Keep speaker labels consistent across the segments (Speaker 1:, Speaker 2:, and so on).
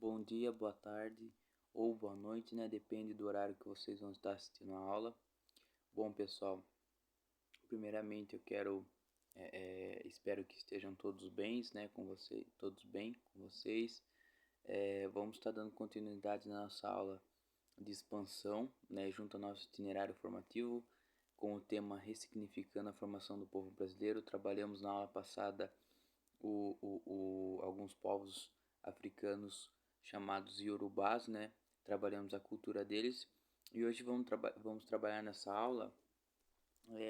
Speaker 1: Bom dia, boa tarde ou boa noite, né? Depende do horário que vocês vão estar assistindo a aula. Bom, pessoal, primeiramente eu espero que estejam todos bem, né? Todos bem com vocês. Vamos estar dando continuidade na nossa aula de expansão, né? Junto ao nosso itinerário formativo, com o tema Ressignificando a Formação do Povo Brasileiro. Trabalhamos na aula passada alguns povos africanos chamados Yorubás, né? Trabalhamos a cultura deles e hoje vamos trabalhar nessa aula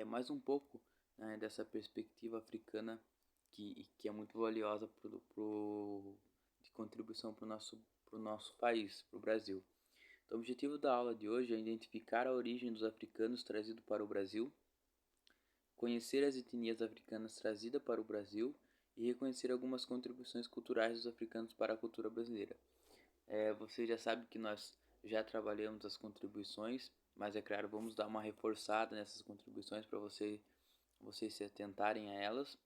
Speaker 1: mais um pouco, né, dessa perspectiva africana que é muito valiosa de contribuição para o nosso país, para o Brasil. Então, o objetivo da aula de hoje é identificar a origem dos africanos trazido para o Brasil, conhecer as etnias africanas trazidas para o Brasil e reconhecer algumas contribuições culturais dos africanos para a cultura brasileira. Você já sabe que nós já trabalhamos as contribuições, mas é claro, vamos dar uma reforçada nessas contribuições para vocês se atentarem a elas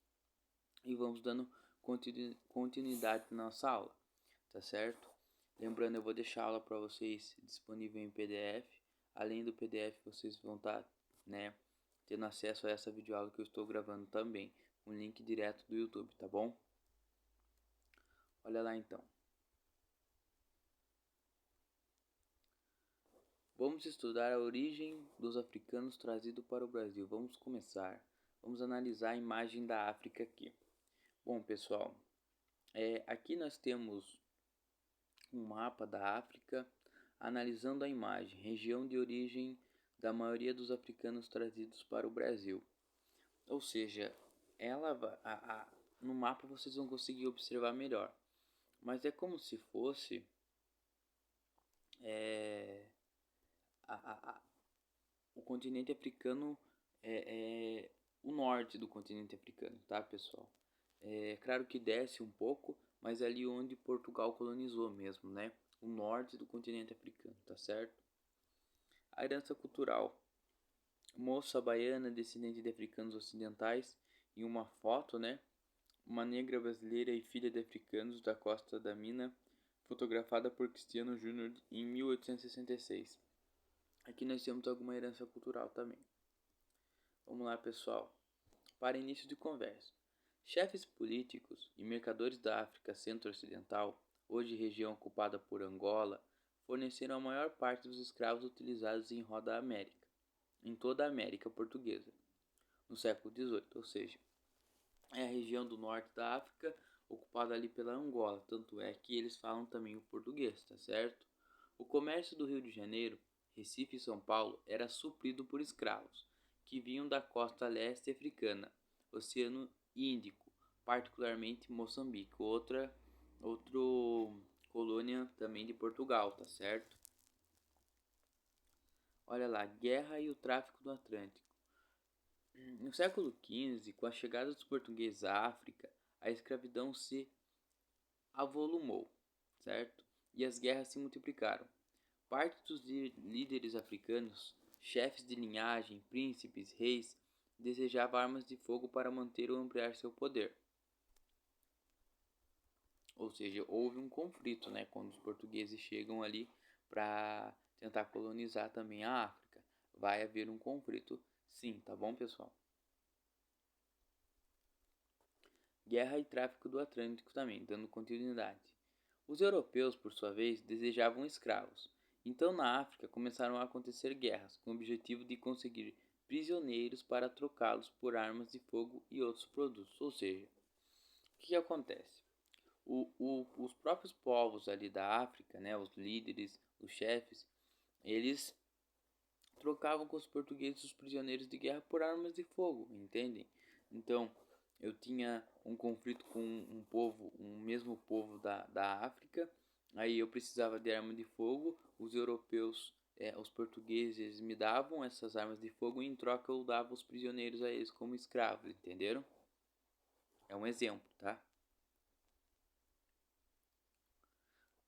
Speaker 1: e vamos dando continuidade na nossa aula, tá certo? Lembrando, eu vou deixar a aula para vocês disponível em PDF. Além do PDF, vocês vão estar, né, tendo acesso a essa videoaula que eu estou gravando também, um link direto do YouTube, tá bom? Olha lá então. Vamos estudar a origem dos africanos trazidos para o Brasil. Vamos começar. Vamos analisar a imagem da África aqui. Bom, pessoal, aqui nós temos um mapa da África, analisando a imagem, região de origem da maioria dos africanos trazidos para o Brasil. Ou seja, no mapa vocês vão conseguir observar melhor. Mas é como se fosse o continente africano, o norte do continente africano, tá, pessoal? É claro que desce um pouco, mas é ali onde Portugal colonizou mesmo, né? O norte do continente africano, tá certo? A herança cultural. Moça baiana, descendente de africanos ocidentais, em uma foto, né? Uma negra brasileira e filha de africanos da Costa da Mina, fotografada por Cristiano Júnior em 1866. Aqui nós temos alguma herança cultural também. Vamos lá, pessoal. Para início de conversa. Chefes políticos e mercadores da África Centro-Ocidental, hoje região ocupada por Angola, forneceram a maior parte dos escravos utilizados em toda a América Portuguesa, no século XVIII, ou seja, é a região do norte da África ocupada ali pela Angola, tanto é que eles falam também o português, tá certo? O comércio do Rio de Janeiro, Recife e São Paulo era suprido por escravos, que vinham da costa leste africana, Oceano Índico, particularmente Moçambique, outra colônia também de Portugal, tá certo? Olha lá, guerra e o tráfico do Atlântico. No século XV, com a chegada dos portugueses à África, a escravidão se avolumou, certo? E as guerras se multiplicaram. Parte dos líderes africanos, chefes de linhagem, príncipes, reis, desejava armas de fogo para manter ou ampliar seu poder. Ou seja, houve um conflito, né, quando os portugueses chegam ali para tentar colonizar também a África. Vai haver um conflito, sim, tá bom, pessoal? Guerra e tráfico do Atlântico também, dando continuidade. Os europeus, por sua vez, desejavam escravos. Então, na África, começaram a acontecer guerras, com o objetivo de conseguir prisioneiros para trocá-los por armas de fogo e outros produtos. Ou seja, o que acontece? Os próprios povos ali da África, né, os líderes, os chefes, eles trocavam com os portugueses os prisioneiros de guerra por armas de fogo, entendem? Então, eu tinha um conflito com um mesmo povo da África, aí eu precisava de arma de fogo, os europeus, os portugueses me davam essas armas de fogo e em troca eu dava os prisioneiros a eles como escravos, entenderam? É um exemplo, tá?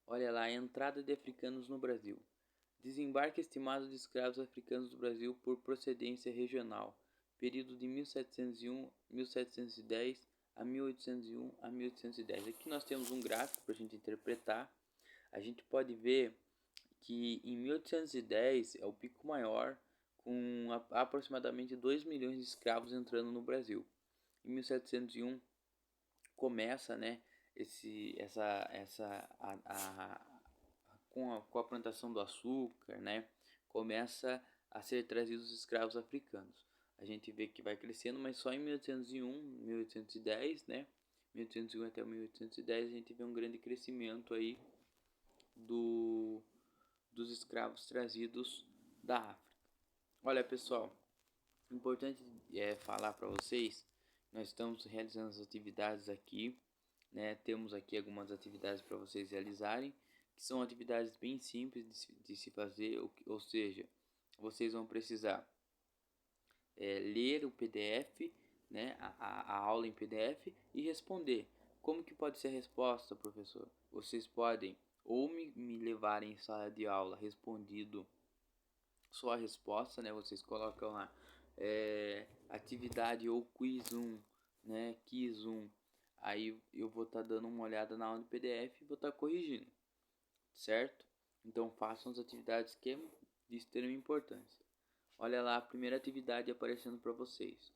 Speaker 1: Olha lá, a entrada de africanos no Brasil. Desembarque estimado de escravos africanos do Brasil por procedência regional. Período de 1701, 1710 a 1801 a 1810. Aqui nós temos um gráfico para a gente interpretar. a gente pode ver que em 1810 é o pico maior, com aproximadamente 2 milhões de escravos entrando no Brasil. Em 1701 começa, né, com a plantação do açúcar, né, começa a ser trazidos os escravos africanos. A gente vê que vai crescendo, mas só em 1801, 1810, né, 1801 até 1810 a gente vê um grande crescimento aí dos escravos trazidos da África. Olha, pessoal, importante falar para vocês, nós estamos realizando as atividades aqui, né? Temos aqui algumas atividades para vocês realizarem, que são atividades bem simples de se fazer, ou seja, vocês vão precisar ler o PDF, né? A aula em PDF e responder. Como que pode ser a resposta, professor? Vocês podem ou me levarem em sala de aula respondido sua resposta, né? Vocês colocam lá atividade ou quiz 1, né? Quiz 1. Aí eu vou estar dando uma olhada na aula do PDF e vou estar corrigindo, certo? Então façam as atividades que é de extrema importância. Olha lá a primeira atividade aparecendo para vocês.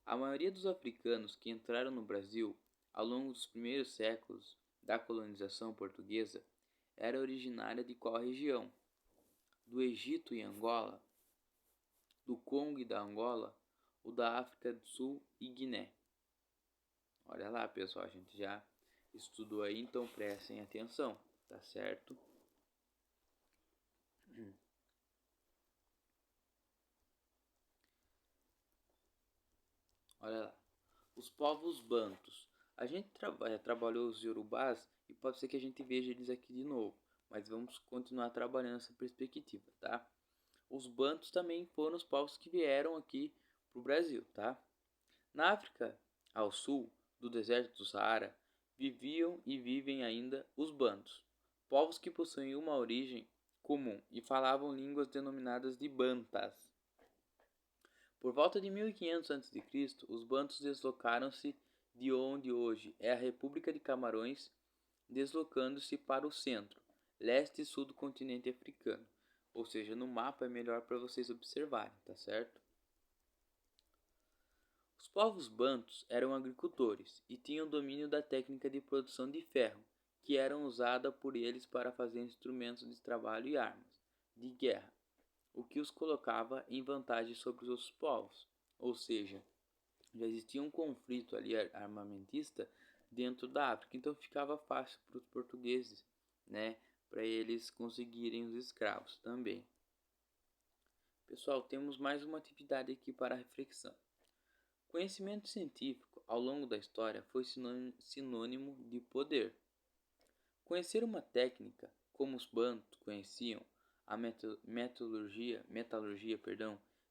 Speaker 1: A maioria dos africanos que entraram no Brasil ao longo dos primeiros séculos da colonização portuguesa era originária de qual região? Do Egito e Angola, do Congo e da Angola, ou da África do Sul e Guiné. Olha lá, pessoal, a gente já estudou aí, então prestem atenção, tá certo? Olha lá, os povos bantus. A gente trabalhou os yorubás e pode ser que a gente veja eles aqui de novo, mas vamos continuar trabalhando essa perspectiva, tá? Os bantus também foram os povos que vieram aqui para o Brasil, tá? Na África ao sul do deserto do Saara viviam e vivem ainda os bantus, povos que possuem uma origem comum e falavam línguas denominadas de bantas. Por volta de 1500 a.C., os bantus deslocaram-se de onde hoje é a República de Camarões, deslocando-se para o centro, leste e sul do continente africano. Ou seja, no mapa é melhor para vocês observarem, tá certo? Os povos bantus eram agricultores e tinham domínio da técnica de produção de ferro, que era usada por eles para fazer instrumentos de trabalho e armas de guerra, o que os colocava em vantagem sobre os outros povos. Ou seja, já existia um conflito ali armamentista dentro da África, então ficava fácil para os portugueses, né, para eles conseguirem os escravos também. Pessoal, temos mais uma atividade aqui para reflexão. Conhecimento científico, ao longo da história, foi sinônimo de poder. Conhecer uma técnica, como os bantos conheciam a metalurgia,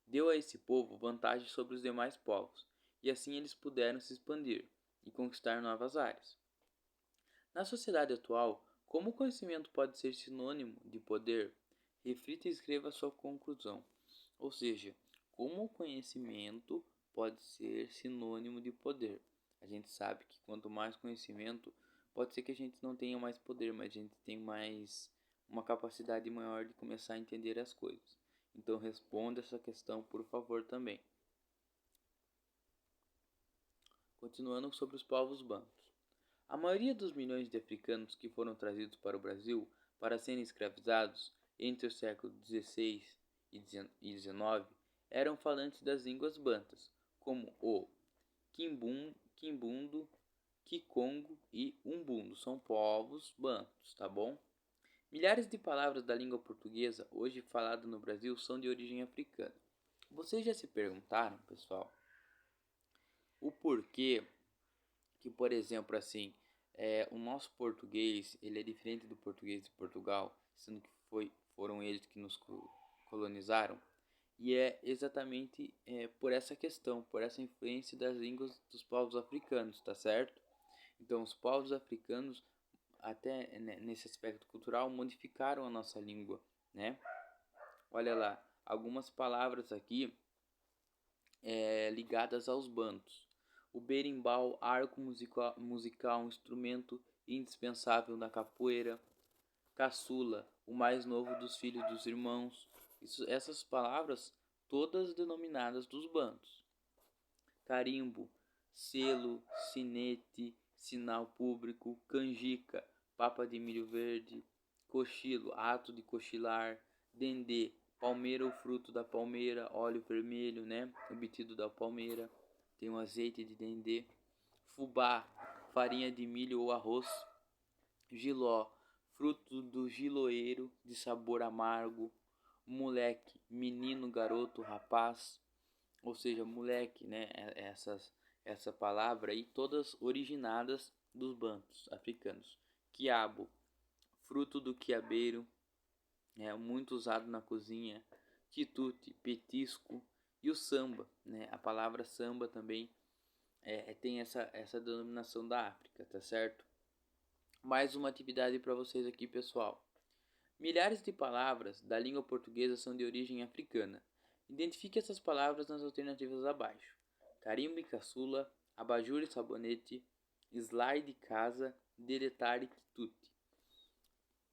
Speaker 1: deu a esse povo vantagem sobre os demais povos, e assim eles puderam se expandir e conquistar novas áreas. Na sociedade atual, como o conhecimento pode ser sinônimo de poder? Reflita e escreva a sua conclusão. Ou seja, como o conhecimento pode ser sinônimo de poder? A gente sabe que quanto mais conhecimento, pode ser que a gente não tenha mais poder, mas a gente tem mais uma capacidade maior de começar a entender as coisas. Então responda essa questão, por favor, também. Continuando sobre os povos bantus. A maioria dos milhões de africanos que foram trazidos para o Brasil para serem escravizados entre os séculos XVI e XIX eram falantes das línguas bantas, como o Quimbundo, Kikongo e Umbundo. São povos bantus, tá bom? Milhares de palavras da língua portuguesa hoje falada no Brasil são de origem africana. Vocês já se perguntaram, pessoal, o porquê que, por exemplo, assim, o nosso português ele é diferente do português de Portugal, sendo que foram eles que nos colonizaram, e é exatamente por essa questão, por essa influência das línguas dos povos africanos, tá certo? Então, os povos africanos, até nesse aspecto cultural, modificaram a nossa língua, né? Olha lá, algumas palavras aqui ligadas aos bantos. O berimbau, arco musical, um instrumento indispensável na capoeira. caçula, o mais novo dos filhos dos irmãos. Essas palavras todas denominadas dos bantos. Carimbo, selo, sinete, sinal público, canjica, papa de milho verde, cochilo, ato de cochilar, dendê, palmeira ou fruto da palmeira, óleo vermelho, né, obtido da palmeira, tem um azeite de dendê, fubá, farinha de milho ou arroz, giló, fruto do giloeiro, de sabor amargo, moleque, menino, garoto, rapaz, ou seja, moleque, né? Essa palavra aí, todas originadas dos bantos africanos. Quiabo, fruto do quiabeiro, muito usado na cozinha. Quitute, petisco. E o samba, né? A palavra samba também tem essa denominação da África, tá certo? Mais uma atividade para vocês aqui, pessoal. Milhares de palavras da língua portuguesa são de origem africana. Identifique essas palavras nas alternativas abaixo: carimbo e caçula, abajur e sabonete, slide casa, deletar e quitute.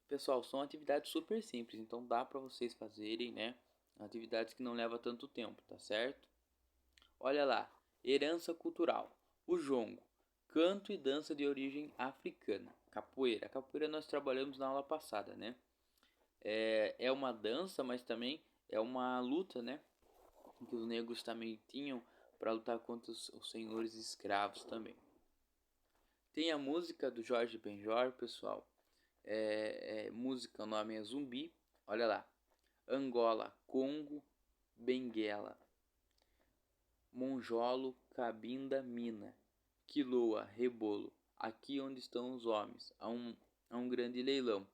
Speaker 1: Pessoal, são atividades super simples, então dá para vocês fazerem, né? Atividades que não levam tanto tempo, tá certo? Olha lá, herança cultural. O jongo, canto e dança de origem africana. Capoeira. Capoeira nós trabalhamos na aula passada, né? É uma dança, mas também é uma luta, né? Que os negros também tinham para lutar contra os senhores escravos também. Tem a música do Jorge Benjor, pessoal. Música, o nome é Zumbi. Olha lá. Angola, Congo, Benguela, Monjolo, Cabinda, Mina, Quiloa, Rebolo. Aqui onde estão os homens, há um grande leilão.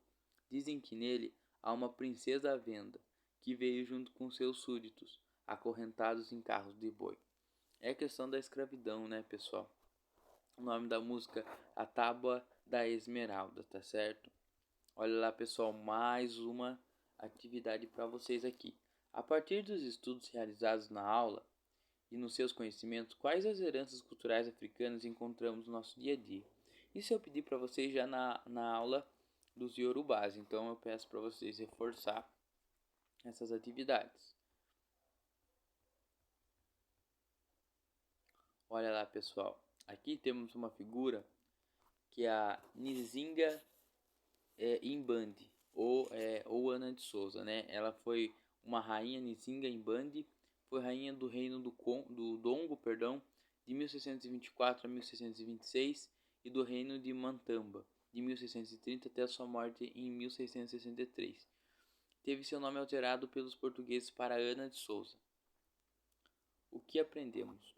Speaker 1: Dizem que nele há uma princesa à venda, que veio junto com seus súditos, acorrentados em carros de boi. É questão da escravidão, né, pessoal? O nome da música, A Tábua da Esmeralda, tá certo? Olha lá, pessoal, mais uma atividade para vocês aqui. A partir dos estudos realizados na aula e nos seus conhecimentos, quais as heranças culturais africanas encontramos no nosso dia a dia? Isso eu pedi para vocês já na aula dos Yorubás, então eu peço para vocês reforçar essas atividades. Olha lá, pessoal, aqui temos uma figura que é a Nzinga Imbandi, ou Ana de Souza, né? Ela foi uma rainha Nzinga Imbandi, foi rainha do reino do Dongo, perdão, de 1624 a 1626 e do reino de Mantamba, de 1630 até a sua morte em 1663. Teve seu nome alterado pelos portugueses para Ana de Souza. O que aprendemos?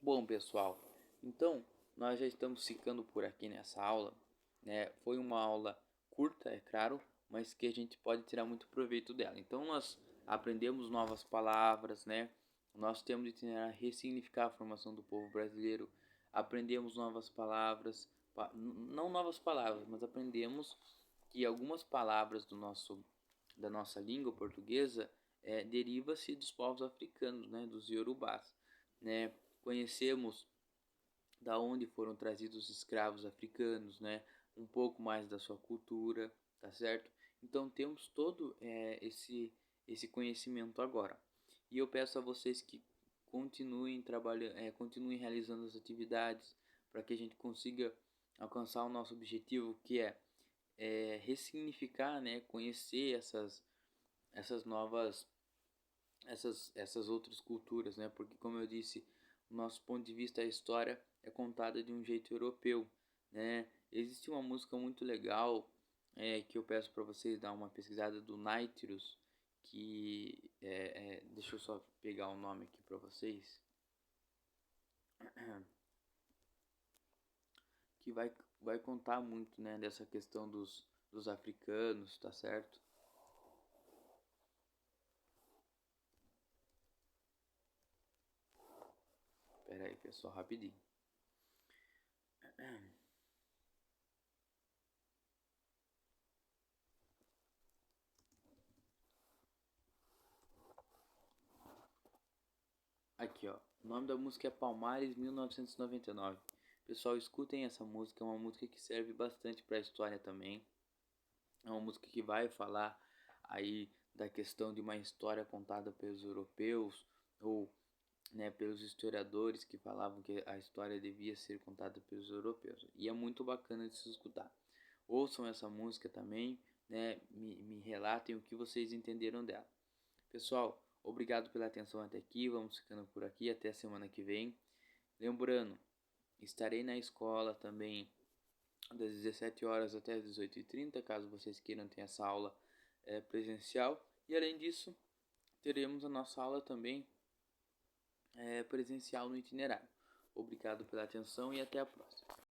Speaker 1: Bom, pessoal, então nós já estamos ficando por aqui nessa aula, né? Foi uma aula curta, é claro, mas que a gente pode tirar muito proveito dela. Então nós aprendemos novas palavras, né? Nós temos de tentar ressignificar a formação do povo brasileiro. Aprendemos novas palavras, não novas palavras, mas aprendemos que algumas palavras da nossa língua portuguesa deriva-se dos povos africanos, né? Dos Yorubás, né? Conhecemos da onde foram trazidos os escravos africanos, né? Um pouco mais da sua cultura, tá certo? Então temos todo esse conhecimento agora. E eu peço a vocês que continuem trabalhando, continuem realizando as atividades para que a gente consiga alcançar o nosso objetivo, que é ressignificar, né? Conhecer essas novas essas outras culturas, né? Porque como eu disse, o nosso ponto de vista a história é contada de um jeito europeu, né? Existe uma música muito legal que eu peço para vocês dar uma pesquisada do Nitrous, que deixa eu só pegar o nome aqui para vocês, que vai contar muito, né, dessa questão dos africanos, tá certo? Pera aí, pessoal, rapidinho. Aqui, ó. O nome da música é Palmares 1999. Pessoal, escutem essa música, é uma música que serve bastante para a história também. É uma música que vai falar aí da questão de uma história contada pelos europeus ou, né, pelos historiadores que falavam que a história devia ser contada pelos europeus. E é muito bacana de se escutar. Ouçam essa música também, né, me relatem o que vocês entenderam dela. Pessoal, obrigado pela atenção até aqui. Vamos ficando por aqui. Até a semana que vem. Lembrando, estarei na escola também das 17 horas até as 18h30, caso vocês queiram ter essa aula presencial. E além disso, teremos a nossa aula também presencial no itinerário. Obrigado pela atenção e até a próxima.